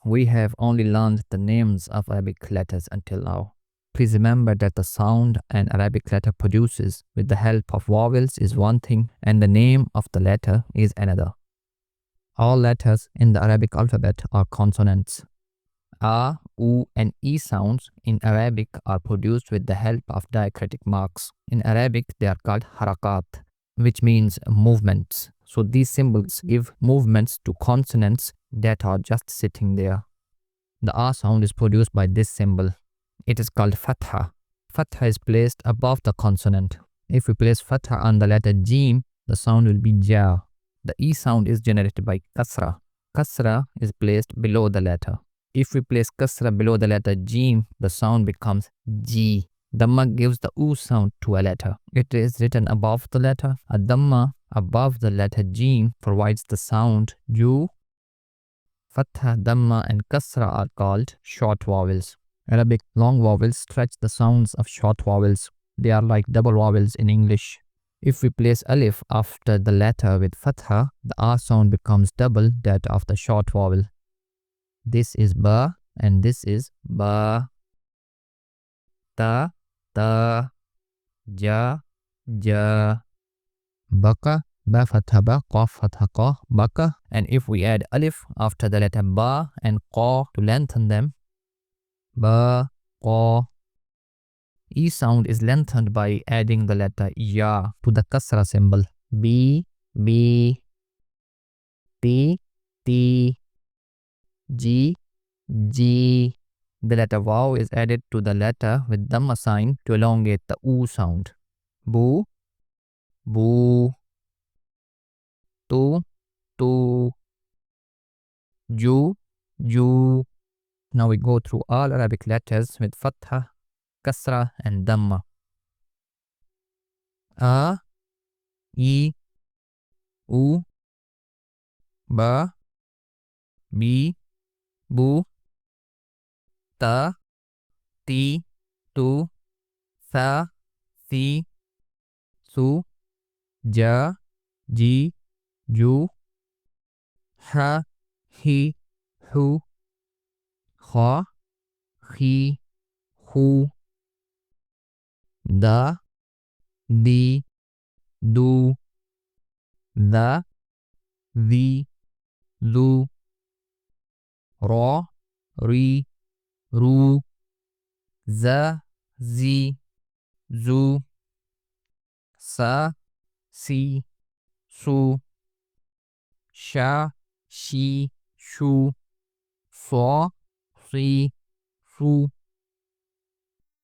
We have only learned the names of Arabic letters until now. Please remember that the sound an Arabic letter produces with the help of vowels is one thing and the name of the letter is another. All letters in the Arabic alphabet are consonants. A, U, and E sounds in Arabic are produced with the help of diacritic marks. In Arabic, they are called harakat, which means movements. So these symbols give movements to consonants that are just sitting there. The A sound is produced by this symbol. It is called Fatḥah. Fatḥah is placed above the consonant. If we place Fatḥah on the letter Jim, the sound will be Ja. The E sound is generated by Kasrah. Kasrah is placed below the letter. If we place Kasrah below the letter Jim, the sound becomes Ji. Ḍammah gives the U sound to a letter. It is written above the letter. A Ḍammah above the letter Jim provides the sound Ju. Fatḥah, Ḍammah, and Kasrah are called short vowels. Arabic long vowels stretch the sounds of short vowels. They are like double vowels in English. If we place alif after the letter with Fatḥah, the A sound becomes double that of the short vowel. This is Ba and this is Ba. Ta, Ta, Ja, Ja. Baka, Ba Fatḥah Ba, Qaf Fatḥah Qa, Baka. And if we add alif after the letter Ba and Qa to lengthen them, Ba, Qa. E sound is lengthened by adding the letter Ya to the Kasrah symbol. B, B. T, T. G, G. The letter Vaw is added to the letter with Ḍammah sign to elongate the U sound. Bu, Bu. Tu, Tu. Ju, Ju. Now we go through all Arabic letters with Fatḥah, Kasrah, and Ḍammah. A, I, U, Ba, Bi, Bu, Ta, Ti, Tu, Sa, Si, Su, Ja, Ji, Ju, Ha, Hi, Hu, Kha, Khi, Hu, Da, Di, Du, Da, Vi, Zu, Ra, Ri, Ru, Za, Zi, Zu, Sa, Si, Su, Sha, Shi, Shu, Sa, Si, Su,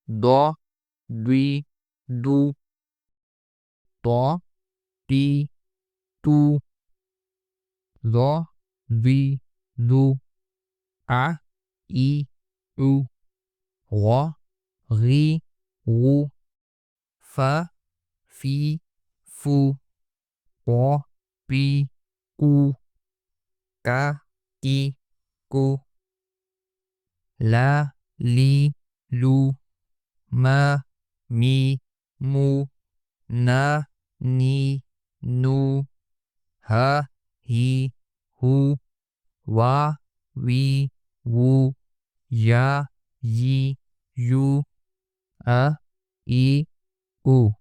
Da, Dwi, Du, Ta, Ti, Tu, Za, Zi, Zu, A, I, U, Ra, Ri, Ru, Fa, Fi, Fu, Qua, Pi, Ku, Ka, Ki, Ku, La, Li, Lu, Ma, Mi, Mu, Na, Ni, Nu, Ha, Hi, Hu, Wa, Wi, Wu, Ya, Yi, Yu, A, I, U.